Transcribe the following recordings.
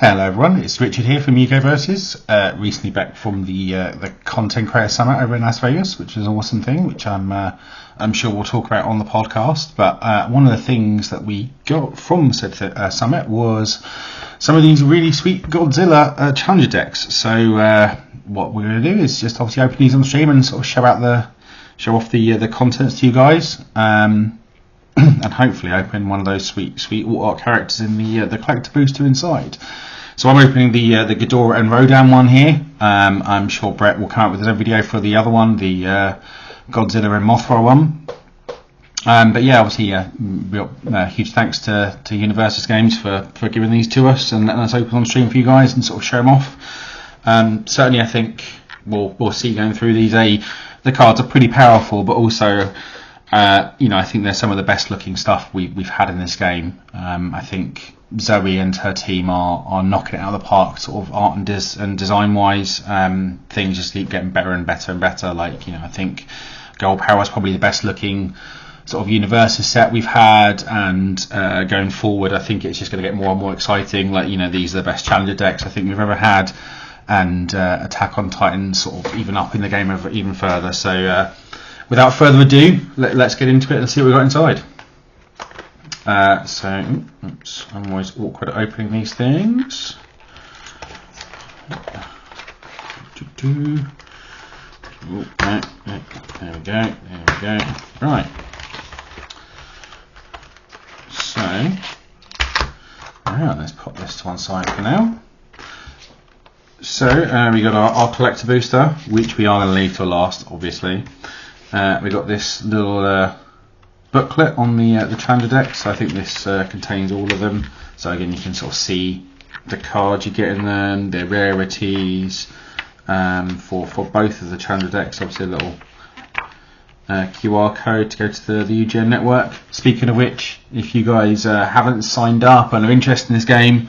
Hello everyone, it's Richard here from Universus. Recently back from the Content Creator Summit over in Las Vegas, which is an awesome thing, which I'm sure we'll talk about on the podcast. But one of the things that we got from said summit was some of these really sweet Godzilla Challenger decks. So what we're going to do is just obviously open these on stream and sort of show off the contents to you guys. And hopefully open one of those sweet art characters in the collector booster inside. So I'm opening the Ghidorah and Rodan one here. I'm sure Brett will come up with a video for the other one, the Godzilla and Mothra one. But yeah, obviously, huge thanks to Universus Games for giving these to us and letting us open on stream for you guys and sort of show them off. Certainly, I think we'll see going through these. The cards are pretty powerful, but also. I think they're some of the best looking stuff we've had in this game. I think Zoe and her team are knocking it out of the park, sort of art and design wise. Things just keep getting better and better and better. I think Gold Power is probably the best looking sort of Universus set we've had, and going forward, I think it's just going to get more and more exciting. These are the best Challenger decks I think we've ever had, and Attack on Titan sort of even up in the game even further. So. Without further ado, let's get into it and see what we've got inside. I'm always awkward at opening these things. There we go. Right. So, let's pop this to one side for now. So, we got our collector booster, which we are going to leave till last, obviously. We got this little booklet on the Challenger deck, so I think this contains all of them. So again, you can sort of see the cards you get in them, their rarities for both of the Challenger decks. Obviously, a little QR code to go to the UGN network. Speaking of which, if you guys haven't signed up and are interested in this game,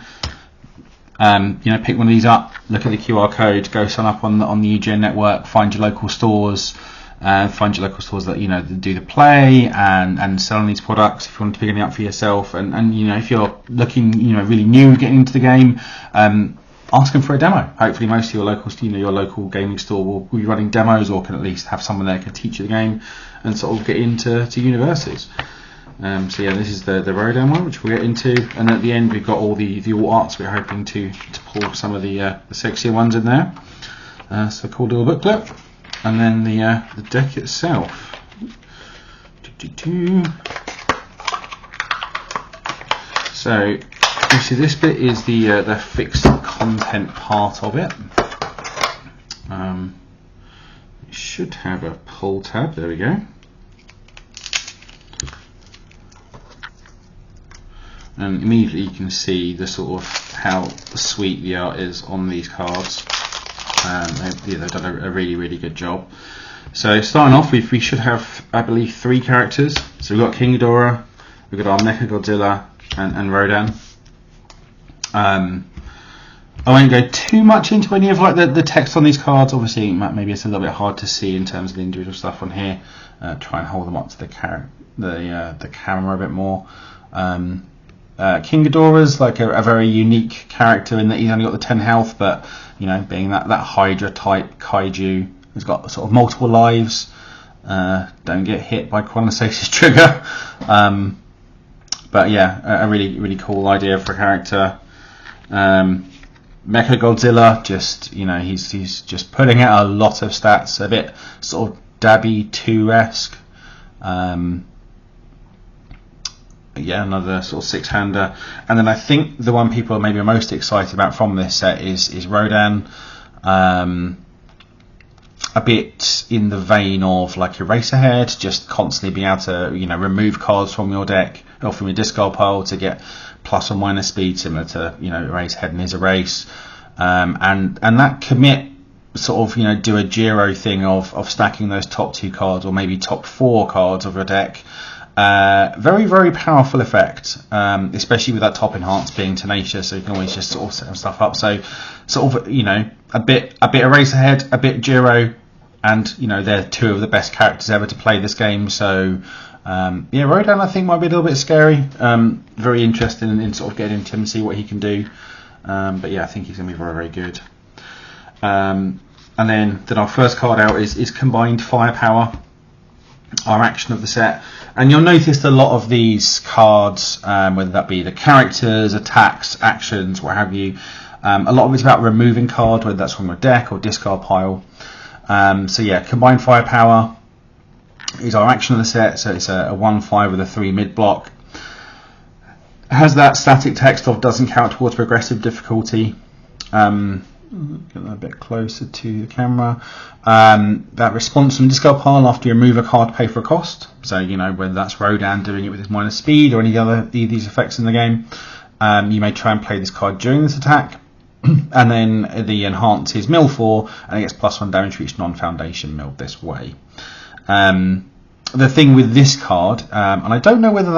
pick one of these up. Look at the QR code, go sign up on the UGN network, find your local stores. Find your local stores that that do the play and selling these products if you want to pick anything up for yourself, and if you're looking really new getting into the game, ask them for a demo. Hopefully most of your local gaming store will be running demos, or can at least have someone there can teach you the game and sort of get into Universus. So yeah, this is the Rodan one, which we'll get into, and at the end we've got all the all arts. We're hoping to pull some of the sexier ones in there. So cool little booklet. And then the deck itself. So you see, this bit is the fixed content part of it. It should have a pull tab. There we go. And immediately you can see the sort of how sweet the art is on these cards. They've done a really good job. So starting off, we should have, I believe, 3 characters. So we've got King Ghidorah, we've got our Mecha Godzilla, and Rodan. I won't go too much into any of the text on these cards. Obviously, maybe it's a little bit hard to see in terms of the individual stuff on here. Try and hold them up to the camera a bit more. King Ghidorah's like a very unique character in that he's only got the 10 health, but being that Hydra type kaiju, has got sort of multiple lives. Don't get hit by Chronostasis trigger. But yeah, a really cool idea for a character. Mecha Godzilla, just he's just putting out a lot of stats, a bit sort of Dabby 2-esque. Another sort of 6-hander, and then I think the one people are maybe most excited about from this set is Rodan. A bit in the vein of like Eraserhead, just constantly being able to remove cards from your deck or from your discard pile to get plus or minus speed, similar to Eraserhead and his Erase, and that commit sort of do a Giro thing of stacking those top 2 cards or maybe top 4 cards of your deck. Very powerful effect, especially with that top enhance being tenacious, so you can always just sort of set stuff up. So sort of a bit Eraserhead, a bit Giro, and they're 2 of the best characters ever to play this game. So Rodan I think might be a little bit scary. Very interested in sort of getting into him and see what he can do. but yeah, I think he's going to be very, very good. And then our first card out is Combined Firepower, our action of the set. And you'll notice a lot of these cards, whether that be the characters, attacks, actions, what have you, a lot of it's about removing cards, whether that's from a deck or discard pile. So yeah, Combined Firepower is our action of the set. So it's a 1/5 with a 3 mid block. Has that static text of doesn't count towards progressive difficulty. Get that a bit closer to the camera. That response from discard pile after you remove a card, pay for a cost. So whether that's Rodan doing it with his minus speed or any other these effects in the game, you may try and play this card during this attack. And then the enhance is mill 4, and it gets +1 damage for each non-foundation milled this way. The thing with this card, and I don't know whether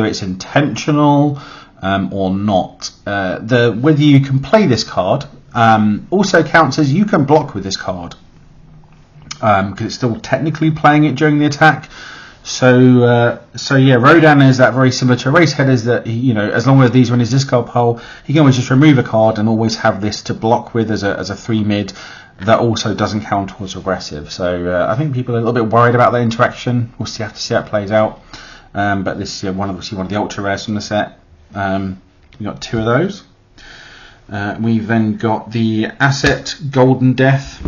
it's intentional or not. Whether you can play this card also counts as you can block with this card, because it's still technically playing it during the attack. So yeah, Rodan is that very similar to Erasehead, is that as long as these are in his discard pile, he can always just remove a card and always have this to block with as a 3 mid that also doesn't count towards aggressive. So I think people are a little bit worried about that interaction. We'll have to see how it plays out. But this is one of the ultra rares from the set. We got 2 of those. We've then got the asset Golden Death,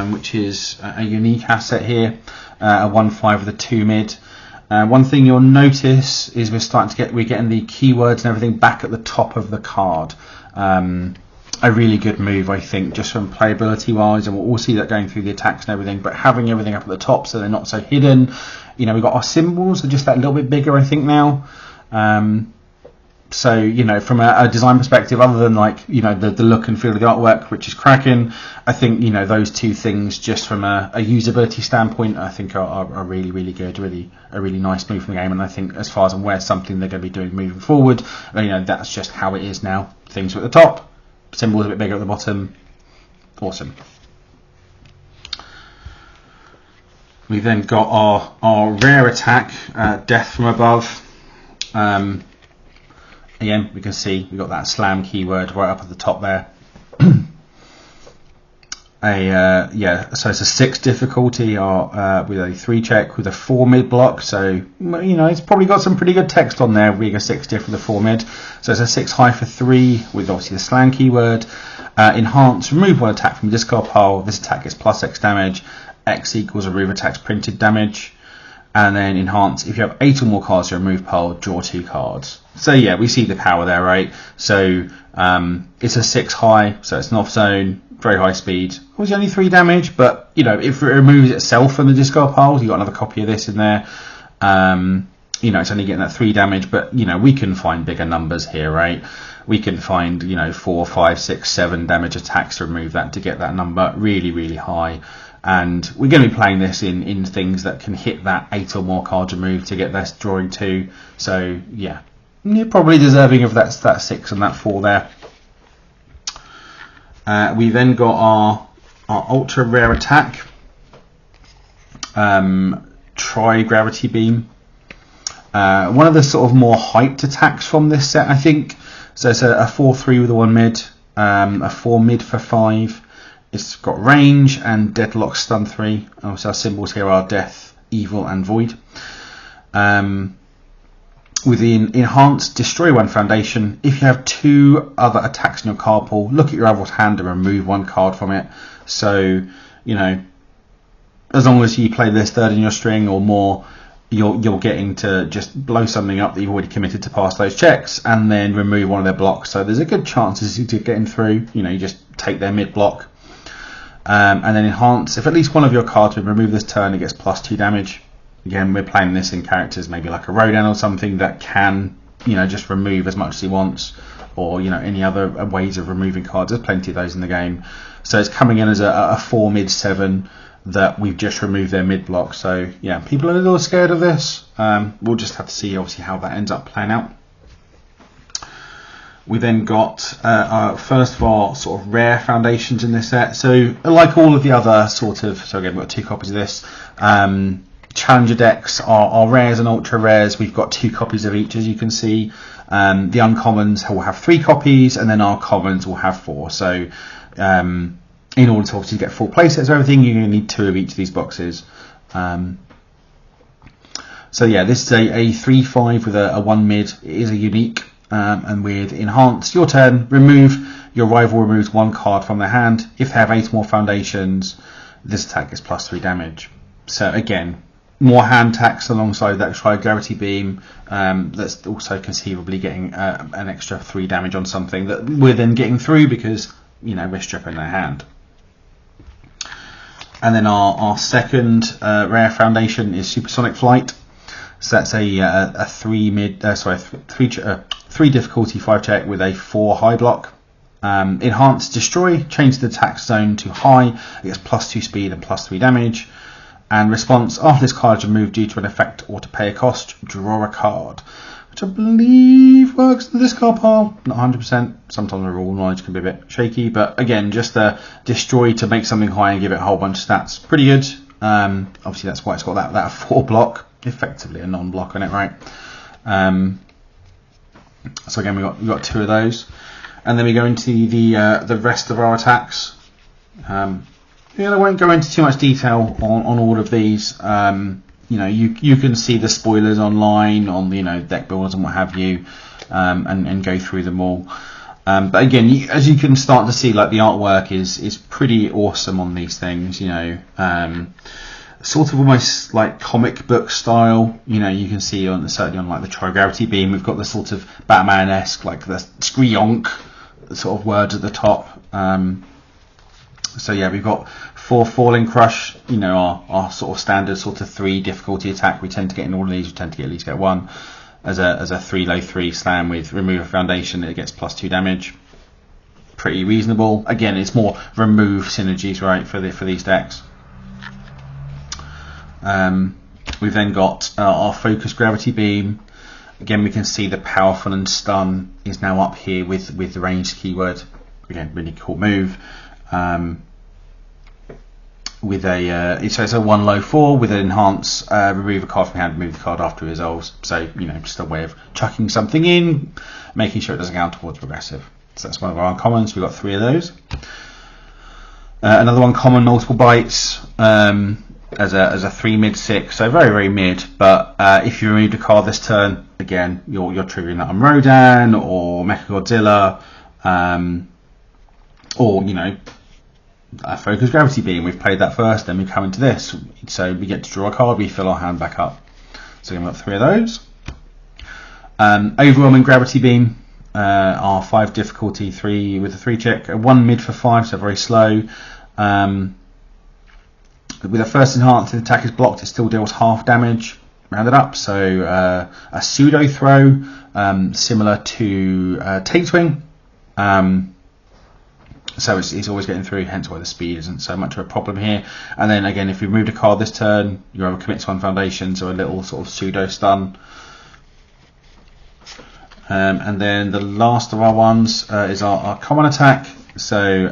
which is a unique asset here, a 1/5 with a 2 mid. One thing you'll notice is we're getting the keywords and everything back at the top of the card. A really good move, I think, just from playability wise, and we'll see that going through the attacks and everything, but having everything up at the top so they're not so hidden. We've got our symbols are just that little bit bigger, I think, now. So from a design perspective, other than the look and feel of the artwork, which is cracking, I think those 2 things, just from a usability standpoint, I think are really, really good. A really nice move from the game, and I think as far as I'm aware, something they're going to be doing moving forward. That's just how it is now. Things are at the top, symbols a bit bigger at the bottom. Awesome. We then got our rare attack, Death from Above. Again, we can see we've got that slam keyword right up at the top there. So it's a 6 difficulty with a 3 check with a 4 mid block. So it's probably got some pretty good text on there. We go 6 diff with a 4 mid. So it's a 6 high for 3 with obviously the slam keyword. Enhance, remove 1 attack from the discard pile. This attack gets +X damage. X equals remove attack's printed damage. And then enhance, if you have 8 or more cards to remove pile, draw 2 cards. So yeah, we see the power there, right? So it's a 6 high, so it's an off zone, very high speed. Obviously only 3 damage, but if it removes itself from the discard pile, you've got another copy of this in there. It's only getting that 3 damage, but we can find bigger numbers here, right? We can find 4, 5, 6, 7 damage attacks to remove that to get that number really, really high. And we're going to be playing this in things that can hit that 8 or more cards removed to get this drawing 2. So yeah, you're probably deserving of that 6 and that 4 there. We then got our ultra rare attack, Tri-Gravity Beam. One of the sort of more hyped attacks from this set, I think. So it's a 4/3 with a 1 mid, a 4 mid for 5. It's got range and deadlock stun 3. Also our symbols here are death, evil and void. With the enhanced, destroy 1 foundation. If you have 2 other attacks in your card pool, look at your rival's hand and remove 1 card from it. So as long as you play this 3rd in your string or more, you're getting to just blow something up that you've already committed to pass those checks and then remove 1 of their blocks. So there's a good chance to getting through. You just take their mid block. And then enhance, if at least 1 of your cards has been removed this turn, it gets +2 damage. Again, we're playing this in characters maybe like a Rodan or something that can just remove as much as he wants, or any other ways of removing cards. There's plenty of those in the game. So it's coming in as a 4 mid 7 that we've just removed their mid block. So yeah, people are a little scared of this. We'll just have to see obviously how that ends up playing out. We then got first of our sort of rare foundations in this set. So like all of the other so again, we've got 2 copies of this. Challenger decks are rares and ultra rares. We've got 2 copies of each, as you can see. The uncommons will have 3 copies, and then our commons will have 4. So in order to obviously get full playsets of everything, you're going to need 2 of each of these boxes. So yeah, this is a 3/5 with a 1 mid. It is a unique, and with enhanced, your turn, your rival removes 1 card from their hand. If they have 8 more foundations, this attack is +3 damage. So again, more hand attacks alongside that Tri-Gravity Beam. That's also conceivably getting an extra 3 damage on something that we're then getting through because, we're stripping their hand. And then our second rare foundation is Supersonic Flight. So that's a 3 difficulty 5 check with a 4 high block. Enhanced Destroy, change the attack zone to high. It gets +2 speed and +3 damage. And response, after this card is removed due to an effect or to pay a cost, draw a card. Which I believe works in this card pile. Not 100%. Sometimes the rule knowledge can be a bit shaky. But again, just Destroy to make something high and give it a whole bunch of stats. Pretty good. Obviously that's why it's got that 4 block. Effectively a non-block on it, right? So again, we've got 2 of those. And then we go into the rest of our attacks. I won't go into too much detail on all of these. You can see the spoilers online on the deck builders and what have you, and go through them all. But again, as you can start to see, like the artwork is pretty awesome on these things. Sort of almost like comic book style. You can see certainly on like the Tri-Gravity Beam, we've got the sort of Batman-esque, like the Skrionk sort of words at the top. So yeah, we've got 4 Falling Crush, our sort of standard sort of 3 difficulty attack. We tend to get in all of these, we tend to at least get 1 as a 3 low 3 slam with remove a foundation. It gets +2 damage. Pretty reasonable. Again, it's more remove synergies, right, for these decks. We've then got our Focus Gravity Beam. Again, we can see the powerful and stun is now up here with the ranged keyword. Again, really cool move. With it's a 1 low 4 with an enhance, remove a card from hand, remove the card after it resolves. So just a way of chucking something in, making sure it doesn't count towards progressive. So that's one of our uncommons. We've got 3 of those. Another one, common multiple bites. As a 3 mid 6, so very, very mid. But if you remove a card this turn, again you're triggering that on Rodan or Mechagodzilla, or a Focus Gravity Beam. We've played that first, then we come into this, so we get to draw a card, we fill our hand back up. So we've got 3 of those. Overwhelming Gravity Beam, our 5 difficulty 3 with a 3 check, a 1 mid for 5, so very slow. With a first enhance, if the attack is blocked, it still deals half damage, rounded up. So a pseudo throw, similar to Take Swing. So it's always getting through, hence why the speed isn't so much of a problem here. And then again, if you removed a card this turn, you have a commit to 1 foundation, so a little sort of pseudo stun. And then the last of our ones is our common attack. So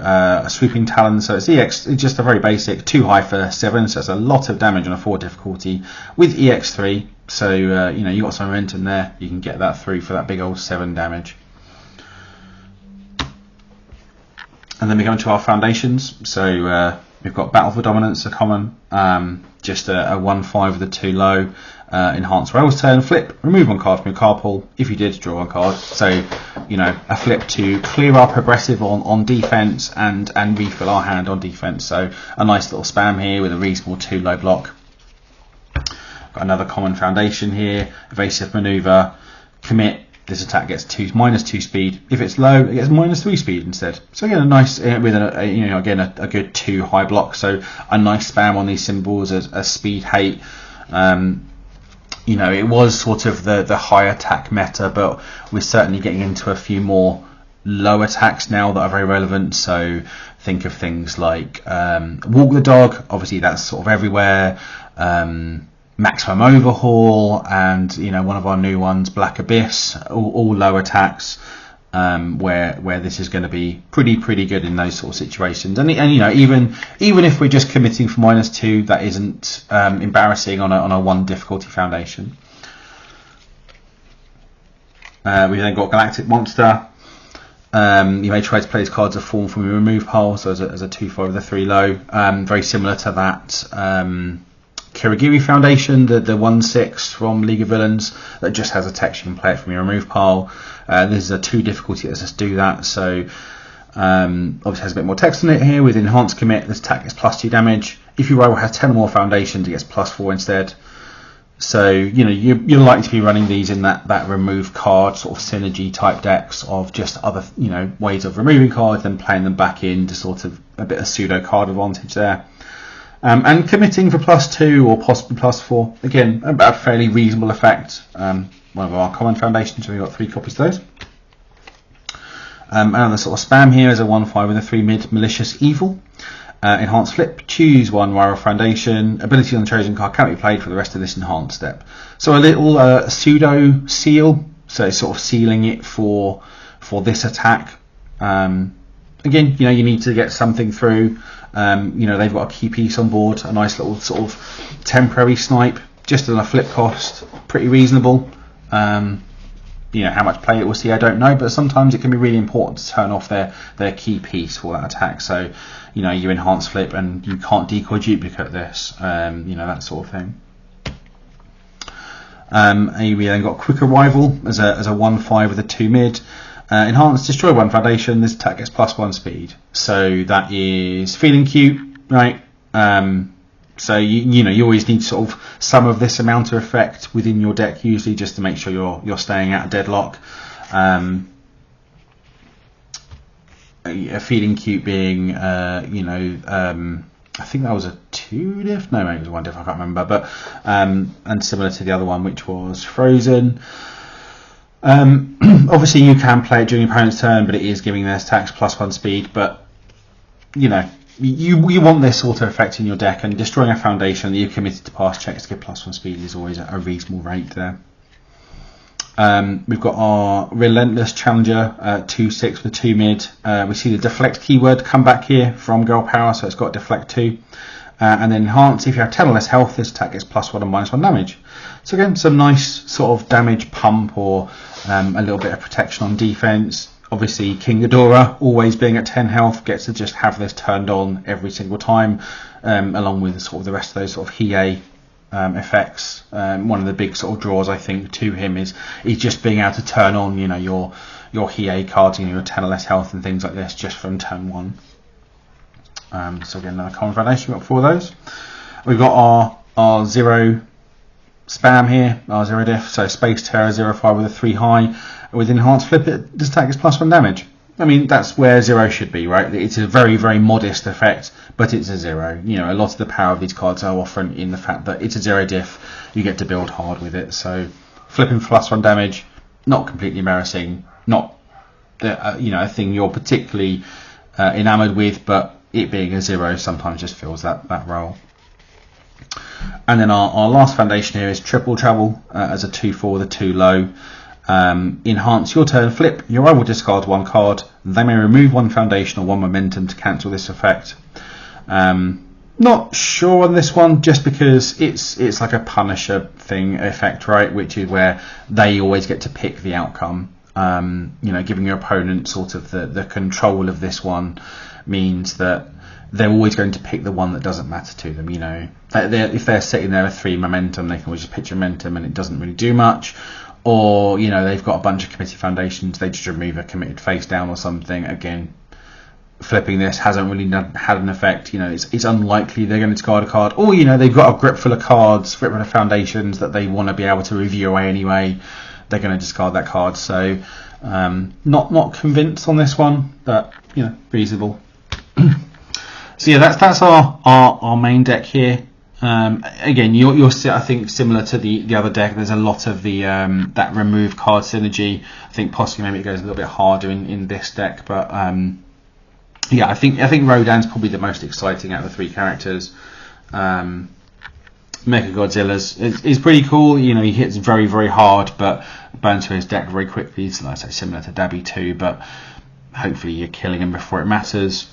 a Swooping Talon, so it's EX, it's just a very basic 2 high for 7, so it's a lot of damage on a 4 difficulty with EX3. So you got some momentum there, you can get that through for that big old 7 damage. And then we go into our foundations. So we've got Battle for Dominance, a common, just a 1/5 with a 2 low. Enhance Rail's turn, flip, remove 1 card from your card pool. If you did, draw 1 card. So, a flip to clear our progressive on defense and refill our hand on defense. So a nice little spam here with a reasonable 2 low block. Got another common foundation here, evasive maneuver, commit. This attack gets -2 speed. If it's low, it gets -3 speed instead. So again, a nice with a good 2 high block. So a nice spam on these symbols as speed hate. It was sort of the high attack meta, but we're certainly getting into a few more low attacks now that are very relevant. So think of things like Walk the Dog, obviously that's sort of everywhere. Maximum Overhaul, and one of our new ones, Black Abyss, all low attacks. where this is going to be pretty good in those sort of situations. And you know, even if we're just committing for -2, that isn't embarrassing on a 1 difficulty foundation. We've then got Galactic Monster. You may try to play these cards as form from your remove pile, so as a 2/5 with a 3 low. Very similar to that Kirigiri Foundation, the 1/6 from League of Villains, that just has a text you can play it from your remove pile. This is a 2 difficulty that lets us do that, so obviously has a bit more text on it here. With Enhanced Commit, this attack gets +2 damage. If your rival has 10 or more foundations, it gets +4 instead. So, you know, you're likely to be running these in that remove card sort of synergy type decks of just other, you know, ways of removing cards and playing them back in to sort of a bit of pseudo card advantage there. And committing for +2 or possibly +4, again, a fairly reasonable effect. One of our common foundations, we've got 3 copies of those. And the sort of spam here is a 1/5 with a 3 mid, Malicious Evil. Enhanced Flip, choose 1 Rival Foundation. Ability on the chosen card can't be played for the rest of this enhanced step. So a little pseudo seal, so it's sort of sealing it for this attack. Again, you know, you need to get something through. You know, they've got a key piece on board, a nice little sort of temporary snipe, just on a flip cost, pretty reasonable. You know, how much play it will see, I don't know, but sometimes it can be really important to turn off their key piece for that attack. So, you know, you enhance flip and you can't decoy duplicate this, you know, that sort of thing. We then got Quick Arrival as a 1/5 with a 2 mid. Enhance, destroy 1 foundation. This attack gets +1 speed. So that is feeling cute, right? So you know, you always need sort of some of this amount of effect within your deck, usually, just to make sure you're staying out of deadlock. A feeling cute being, you know, I think that was a 2 diff. No, maybe it was 1 diff. I can't remember. But and similar to the other one, which was Frozen. Obviously, you can play it during your opponent's turn, but it is giving their attacks +1 speed. But you know, you want this sort of effect in your deck, and destroying a foundation that you're committed to pass checks to get +1 speed is always a reasonable rate there. We've got our Relentless Challenger 2/6 with 2 mid. We see the deflect keyword come back here from Girl Power, so it's got deflect 2. And then enhance, if you have 10 or less health, this attack gets +1 and -1 damage. So again, some nice sort of damage pump, or a little bit of protection on defense. Obviously, King Ghidorah, always being at 10 health, gets to just have this turned on every single time, along with sort of the rest of those sort of Hiei effects. One of the big sort of draws, I think, to him is just being able to turn on, you know, your Hiei cards, you know, your 10 or less health and things like this just from turn 1. So again, another common foundation. We've got 4 of those. We've got our 0 spam here, our 0 diff. So Space Terror 0/5 with a 3 high. With Enhanced Flip, this attack is +1 damage. I mean, that's where 0 should be, right? It's a very, very modest effect, but it's a 0. You know, a lot of the power of these cards are often in the fact that it's a 0 diff. You get to build hard with it. So flipping for +1 damage, not completely embarrassing. Not you know, a thing you're particularly enamoured with, but it being a 0 sometimes just fills that role. And then our last foundation here is Triple Trouble as a 2/4 with a 2 low. Enhance, your turn, flip, your rival discards 1 card. They may remove 1 foundation or 1 momentum to cancel this effect. Not sure on this one, just because it's like a Punisher thing effect, right? Which is where they always get to pick the outcome. You know, giving your opponent sort of the control of this one means that they're always going to pick the one that doesn't matter to them. You know, if they're sitting there with 3 momentum, they can always just pitch momentum and it doesn't really do much. Or, you know, they've got a bunch of committed foundations, they just remove a committed face down or something. Again, flipping this hasn't really had an effect. You know, it's unlikely they're going to discard a card. Or, you know, they've got a grip full of cards, grip full of foundations that they want to be able to review away anyway. They're going to discard that card. So, not convinced on this one, but, you know, reasonable. So yeah, that's our main deck here. Again, you're I think similar to the other deck. There's a lot of the that remove card synergy. I think possibly maybe it goes a little bit harder in this deck, but yeah, I think Rodan's probably the most exciting out of the 3 characters. Mecha Godzilla's is pretty cool. You know, he hits very, very hard, but burns through his deck very quickly. So like I say, similar to Dabby 2, but hopefully you're killing him before it matters.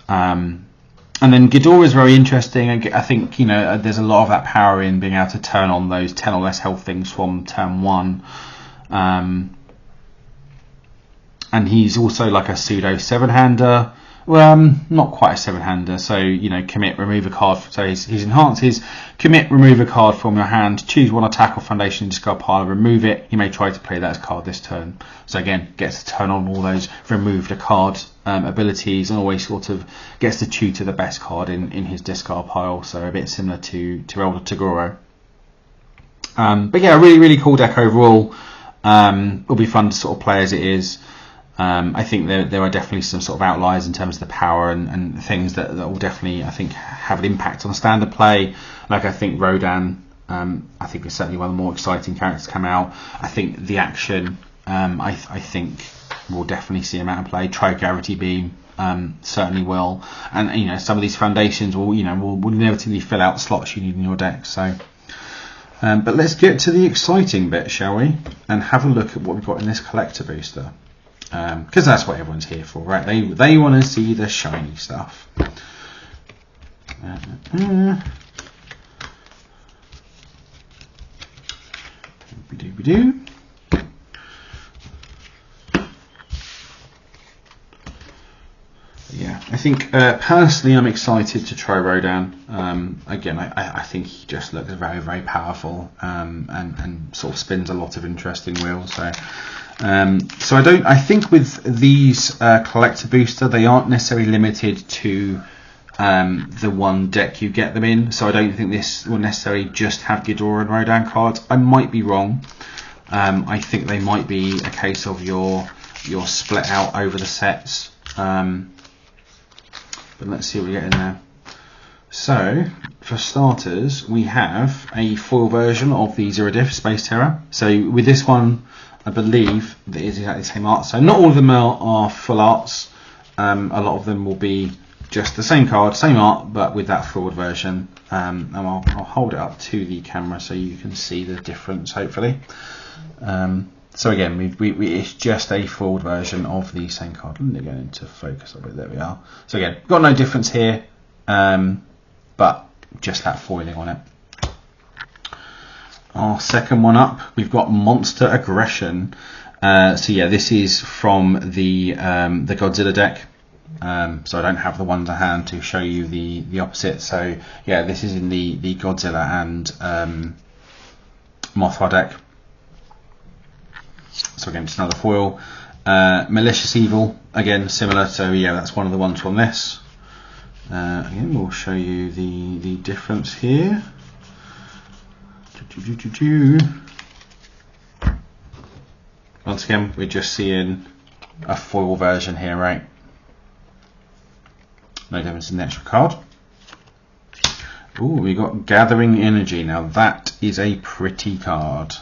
And then Ghidorah is very interesting. I think, you know, there's a lot of that power in being able to turn on those 10 or less health things from turn 1. And he's also like a pseudo 7-hander. Well, not quite a 7-hander. So, you know, commit, remove a card. So he's enhanced his commit, remove a card from your hand, choose one attack or foundation, discard pile, remove it. You may try to play that as card this turn. So again, gets to turn on all those removed a card abilities, and always sort of gets to tutor the best card in his discard pile. So a bit similar to Elder Toguro. But yeah, really, really cool deck overall. It'll be fun to sort of play as it is. I think there are definitely some sort of outliers in terms of the power and things that will definitely, I think, have an impact on standard play. Like I think Rodan, I think is certainly one of the more exciting characters to come out. I think the action, I think we'll definitely see him out of play. Tri-Gravity Beam certainly will, and you know, some of these foundations will inevitably fill out slots you need in your deck. So. But let's get to the exciting bit, shall we? And have a look at what we've got in this collector booster. Because that's what everyone's here for, right? They want to see the shiny stuff. Doobie-doobie-doo. Yeah, I think personally I'm excited to try Rodan. Again, I think he just looks very, very powerful, and sort of spins a lot of interesting wheels. So I think with these collector booster, they aren't necessarily limited to the one deck you get them in. So I don't think this will necessarily just have Ghidorah and Rodan cards. I might be wrong. I think they might be a case of you're split out over the sets. But let's see what we get in there. So, for starters, we have a foil version of the Zero Diff Space Terror. So, with this one, I believe that it is exactly the same art. So, not all of them are full arts. A lot of them will be just the same card, same art, but with that forward version. And I'll hold it up to the camera so you can see the difference, hopefully. So again, it's just a forward version of the same card. Let me go into focus a bit. There we are. So again, got no difference here, but just that foiling on it. Our second one up, we've got Monster Aggression. So yeah, this is from the Godzilla deck. So I don't have the one to hand to show you the opposite. So yeah, this is in the Godzilla and Mothra deck. So again, just another foil. Malicious Evil, again similar. So yeah, that's one of the ones from this. Again, we'll show you the difference here. Once again, we're just seeing a foil version here, right? No difference in the extra card. Ooh, we got Gathering Energy. Now that is a pretty card.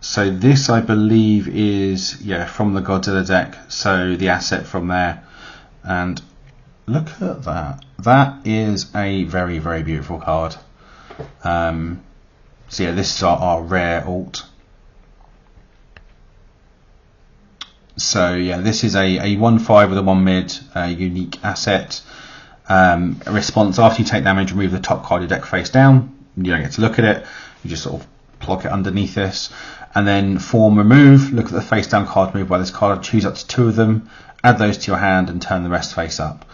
So this, I believe, is from the Godzilla deck. So the asset from there, and look at that. That is a very, very beautiful card. So yeah, this is our rare alt. So yeah, this is a 1/5 with a 1 mid unique asset. A response after you take damage, remove the top card of your deck face down. You don't get to look at it. You just sort of plonk it underneath this. And then form remove, look at the face down card removed by this card, choose up to 2 of them, add those to your hand and turn the rest face up.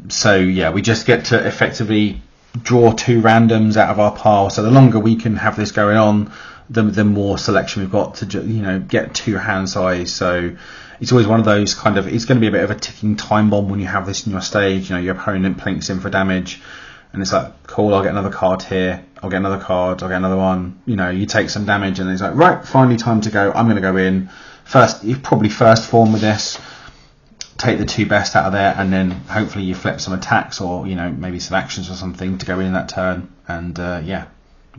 So yeah, we just get to effectively draw 2 randoms out of our pile. So the longer we can have this going on, the more selection we've got to get 2 hand size. So it's always one of those kind of, it's going to be a bit of a ticking time bomb when you have this in your stage. Your opponent plinks in for damage. And it's like, cool, I'll get another card here, I'll get another card, I'll get another one. You take some damage and it's like, right, finally time to go. I'm going to go in. You probably first form with this, take the 2 best out of there, and then hopefully you flip some attacks or, maybe some actions or something to go in that turn. And,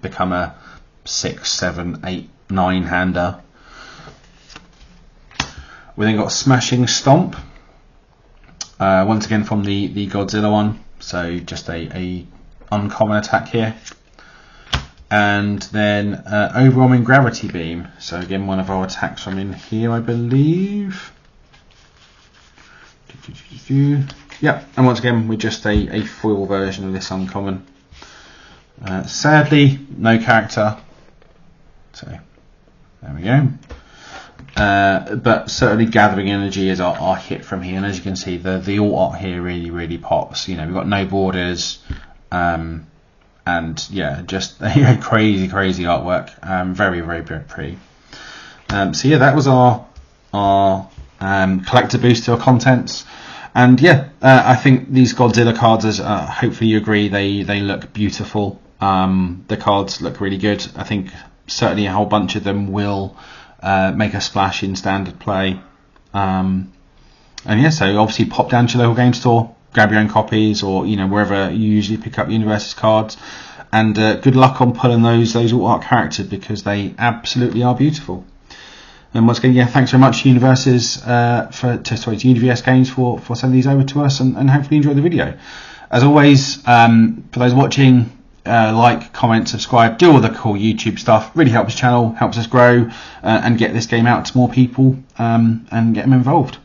become a 6, 7, 8, 9 hander. We then got Smashing Stomp. Once again from the Godzilla one. So just a uncommon attack here. And then overwhelming gravity beam. So again, one of our attacks from in here, I believe. Yeah, and once again, we're just a foil version of this uncommon. Sadly, no character. So there we go. But certainly gathering energy is our hit from here, and as you can see, the alt art here really pops. You know, we've got no borders. And yeah, just crazy artwork. Very pretty. So yeah, that was our collector boost to our contents. And yeah, I think these Godzilla cards, as hopefully you agree, they look beautiful. The cards look really good. I think certainly a whole bunch of them will make a splash in standard play. And yeah, so obviously pop down to your local game store, grab your own copies, or you know, wherever you usually pick up Universus cards, and good luck on pulling those alt art characters, because they absolutely are beautiful. And once again, yeah, thanks very much to Universus to UniVS Games for sending these over to us, and hopefully you enjoy the video. As always, for those watching, like, comment, subscribe, do all the cool YouTube stuff. Really helps the channel, helps us grow, and get this game out to more people, and get them involved.